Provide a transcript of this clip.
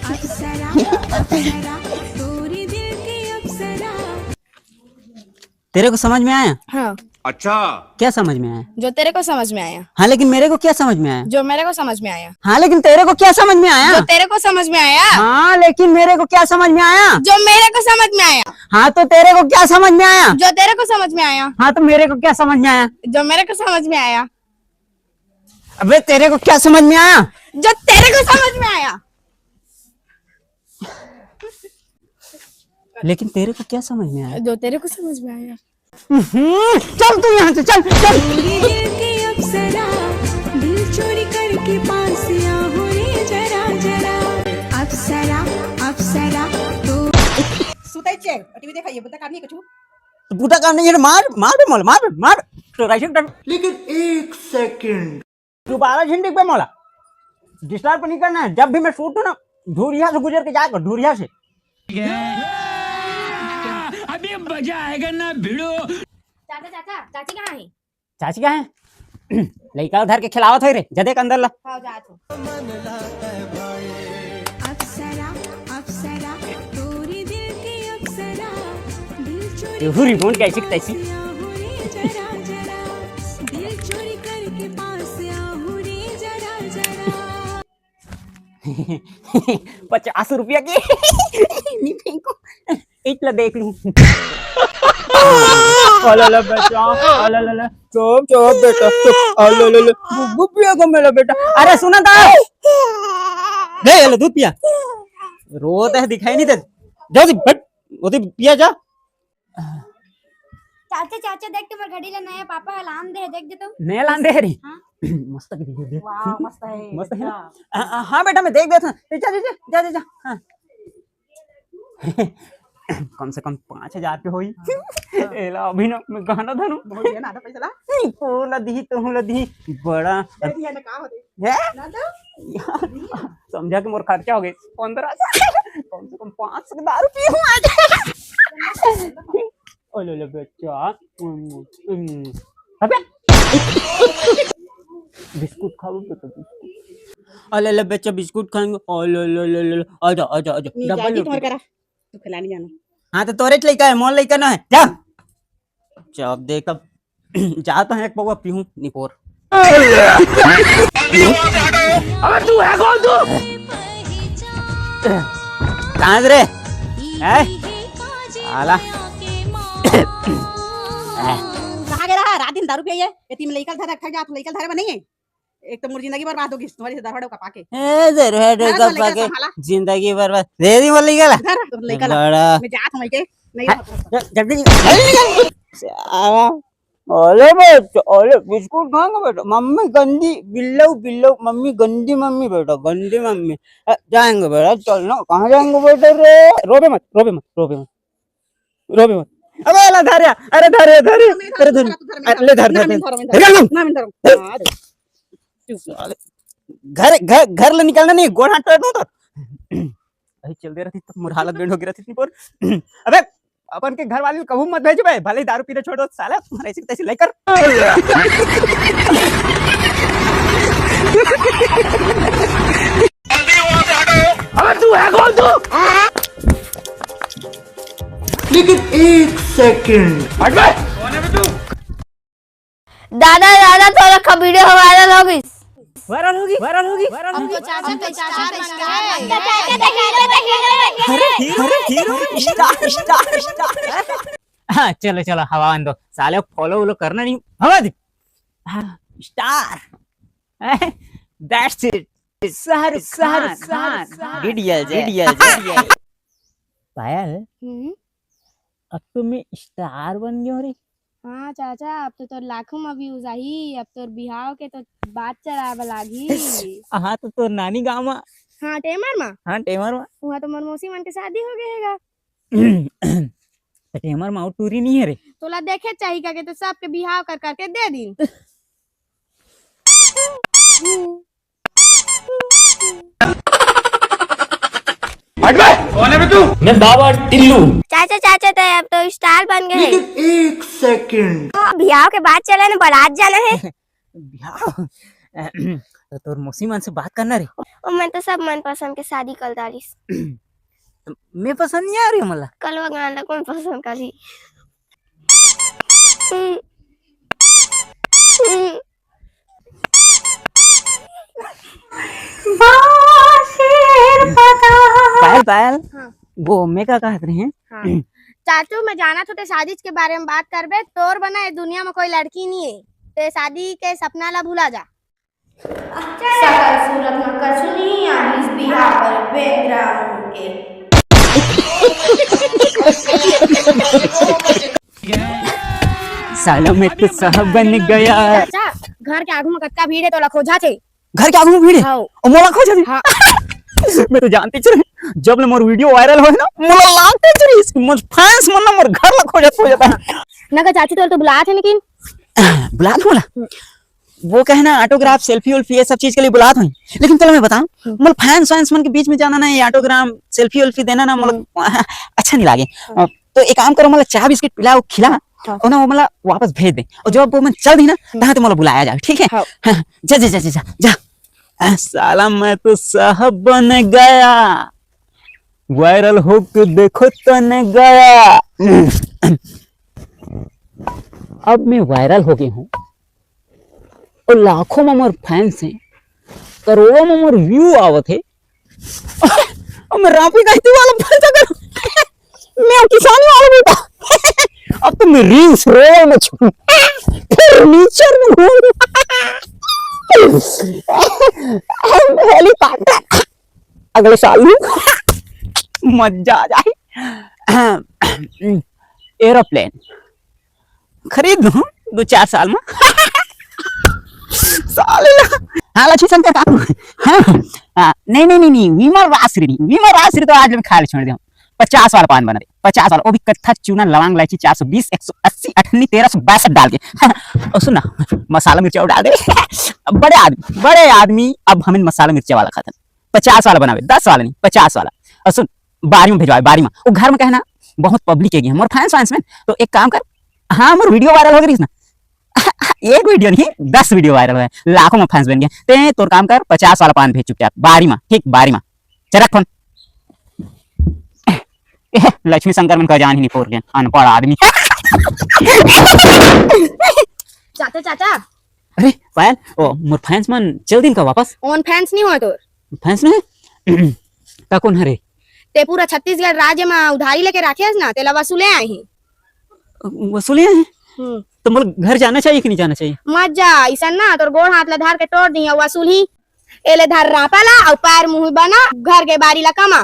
अप्सरा अप्सरा तोरी दिल की अप्सरा। तेरे को समझ में आया? हाँ, अच्छा, क्या समझ में आया? जो तेरे को समझ में आया। हाँ लेकिन मेरे को क्या समझ में आया? जो मेरे को समझ में आया। हाँ लेकिन तेरे को क्या समझ में आया? जो तेरे को समझ में आया। हाँ लेकिन मेरे को क्या समझ में आया? जो मेरे को समझ में आया। हाँ तो तेरे को क्या समझ में आया? जो तेरे को समझ में आया। हाँ तो मेरे को क्या समझ में आया? जो मेरे को समझ में आया। अबे तेरे को क्या समझ में आया? जो तेरे को समझ में आया। लेकिन तेरे को क्या समझ में आया? जो तेरे को समझ में आया। चल तू यहाँ से चल चल। तोरी दिल की अप्सरा दिल चोरी करके पास आओ रे जरा जरा। अप्सरा अप्सरा तो सुतायचे टीव्ही देखाय बुद्धा काम नाही कछु बूटा काम नहीं है मार मार पे मोला मार तो राइट टाइम। लेकिन एक सेकंड, दोबारा झंडे पे मोला डिस्टर्ब नहीं करना है। जब भी मैं शूट हूँ ना धूरिया से गुजर के जाकर धूरिया से। अभी मजा आएगा ना भिड़ो। चाचा चाचा चाची कहाँ है? चाची कहाँ है? लड़का उधर के खिलावत है रे जदे के अंदर ला। हाँ जा तो। अप्सरा अप्सरा तोरी दिल की अप्सरा दिल चोरी ये हुरी बोन कैसी तैसी। आओ रे जरा जरा। दिल चोरी करके पास आओ रे जरा जरा। 50 रुपया की नहीं फेंको इतना देख लूं। अला बेटा अला चुप चुप बेटा चुप। अला बुब्बू पिया को मेरा बेटा। अरे सुना था ले ले दूध पिया। रोता है दिखाई नहीं देता। जा बट वो पिया जा। चाचा चाचा देख तुम्हारे घड़ी ले नया पापा अलार्म दे देख दे तो नया लान दे रही। मस्त की दे वाह मस्त आहे मस्त है ना? हाँ बेटा मैं देख देता। जा जा जा जा हाँ। कम से कम 5000 पे होई। एला अभी ना मैं गाना धनु बहुत आहे ना आता पैसा ला पूला दी तो लदी बड़ा दे ना का होते है। ना दो समझा कि मोर खर्चा हो गए 15,000। कम से कम 500 दारू पी हूं आज। ओले ले बच्चा अबे बिस्कुट खाओ बेटा बिस्कुट। अले ले बच्चा बिस्कुट खाएंगे। ओले ले ले ले आजा आजा आजा मी डबल जाती तुम्हारे रोटी। करा तू खिलाने जाना हाँ तो तोरे लइका है मोल लइका ना है जा। जब देख अब जाता है एक पौवा पीहूं निपोर। अबे तू है कौन तू? कहाँ रे है आला कहाँ गेला रात दिन दारू पिए ये तीन लइका धर रखा जा तू लइका धरे नहीं है एक तो मोर जिंदगी बर्बाद होगी तुम्हारी से दरवाड़ो का पाके ए जरूर धर का तो लइका पाके संभाला जिंदगी बर्बाद दे दी बोल गला धर तो लइका ला बड़ा मैं जात हूं के नहीं जल्दी साला। ओले बेटा ओले बिस्कुट खाएंगे बेटा। मम्मी गंदी बिल्लो बिल्लो मम्मी गंदी मम्मी बेटा गंदी मम्मी। जाएंगे बेटा चल ना कहाँ जाएंगे बेटा रे। रोबे मत रोबे मत रोबे मत रोबे मत। अबे ला धरिया अरे धरे धरे अरे धर ले धर धर ना मैं धरूं घर घर घर ले निकलना नहीं गोड़ हाथ टूट तो अरे चल दे रही तो मोर हालत बेंड हो गया थी पर। अबे अपन के घर वाले कबू मत भेजो भाई भले ही दारू पीने छोड़ो साला ऐसे तैसे लेकर। अबे तू है कौन तू? लेकिन एक सेकंड, हट बे। कौन है बे तू? दादा दादा थोड़ा वीडियो वायरल होगी। वायरल होगी वायरल होगी वायरल अब होगी। तो चाचा पे स्टार बन गए। अरे हीरो स्टार स्टार स्टार। हाँ चलो चलो हवा दो साले फॉलो वॉलो करना नहीं हवा दे। Star that's it Shahrukh Khan DDL Payal अब तो मैं स्टार बन गया रे। हाँ चाचा अब तो लाखों में व्यूज आई। अब तो बिहाव के तो बात चढ़ावा लागी। हाँ तो नानी गाँव में हाँ टेमर में हाँ टेमर में वहाँ तो मनमोसी मन के शादी हो गएगा। टेमर में आउट टूरी नहीं है रे। तोला देखे चाहिए का के तो सबके बिहाव कर करके दे दी। हट बे। कौन है बे तू? मैं बाबा टिल्लू। चाचा चाचा तो अब तो स्टार बन गए। लेकिन एक सेकंड, बिहाव के बाद चले ना बारात जाना है। बिहार तो तोर मौसी मन से बात करना रे और मैं तो सब मन पसंद के शादी कर डालिस। तो मैं पसंद नहीं आ रही मला कलवा गाना कौन पसंद करी। पायल पायल हाँ। वो मैं क्या कहते रहे हैं चाचू मैं जाना तो शादी के बारे में बात करबे तोर बना है दुनिया में कोई लड़की नहीं है ते शादी के सपना ला भूला जा। सकल सूरत में कछु नहीं आई इस बिहार पर बैकग्राउंड के। सालों में तो साहब बन गया। चाचा घर के आगू में कत्ता भीड़ है तो लखो जाते घर के आगू में भीड़ है हाँ। और मोला खो जाती हाँ। मैं तो जानती चले जब ले मोर वीडियो वायरल हो ना मोला लागते चली इसकी मोर फैंस मन ना मोर घर ला खो जाता है ना का चाची तो बुलाया थे लेकिन बुला दो मोला वो कहना ऑटोग्राफ सेल्फी उल्फी ये सब चीज के लिए बुला दो लेकिन चलो मैं बताऊं मोला फैंस वैंस मन के बीच में जाना ना ये ऑटोग्राफ सेल्फी उल्फी देना ना मोला अच्छा नहीं लागे। तो एक काम करो मोला चाय बिस्किट पिलाओ खिला और ना वो मोला वापस भेज दे और जब वो मैं चल दी ना तहाँ तो मोला बुलाया जाए ठीक है। जा जा जा जा जा साला मैं तो साहब बन गया वायरल होके देखो तो न गया। अब मैं वायरल हो गई हूँ और लाखों में मोर फैंस हैं करोड़ों में मोर व्यू आवत है और मैं रापी कहती वाला फंसा करूं मैं किसानी वाला बेटा अब तो मैं रील्स रोल में छू फर्नीचर में घूम हेलीकॉप्टर अगले साल में मजा आ जाए एरोप्लेन खरीद लूं 2-4 साल में हाँ लक्ष्मी शंकर काकू नहीं नहीं नहीं विमल राजश्री तो आज खा छोड़ दे 50 वाला पान बना दे 50 वाला वो भी कत्था चूना लवांग इलायची 420 180 98 1362 डाल के और सुना मसाला मिर्चा डाल दे बड़े आदमी अब हमें मसाला मिर्चा वाला खाता 50 वाला बनावे 10 वाला नहीं 50 वाला और सुन 12 में भेजवाए 12 में वो घर में कहना बहुत पब्लिक है मोर फैंस में तो एक काम कर हाँ मोर वीडियो वायरल हो गई ना एक वीडियो नहीं 10 वीडियो वायरल हुआ लाखों में फैंस बन गया ते तोर काम कर 50 वाला पान भेज चुपचाप 12 में ठीक 12 में चल रख फोन लक्ष्मी शंकर में जान ही नहीं पोर गया अनपढ़ आदमी। चाचा चाचा अरे पायल ओ मोर फैंस मन चल दिन का वापस ओन फैंस नहीं हो तो फैंस में का कौन हरे ते पूरा छत्तीसगढ़ राज्य में उधारी लेके रखे ना तेला वसूले आए हैं वसूले हैं तो मोर घर जाना चाहिए कि नहीं जाना चाहिए मत जा ऐसा ना तोर गोड़ हाथ ला धार के तोड़ दी वसूल ही एले धार रापाला और पैर मुंह बना घर के बारी ला कमा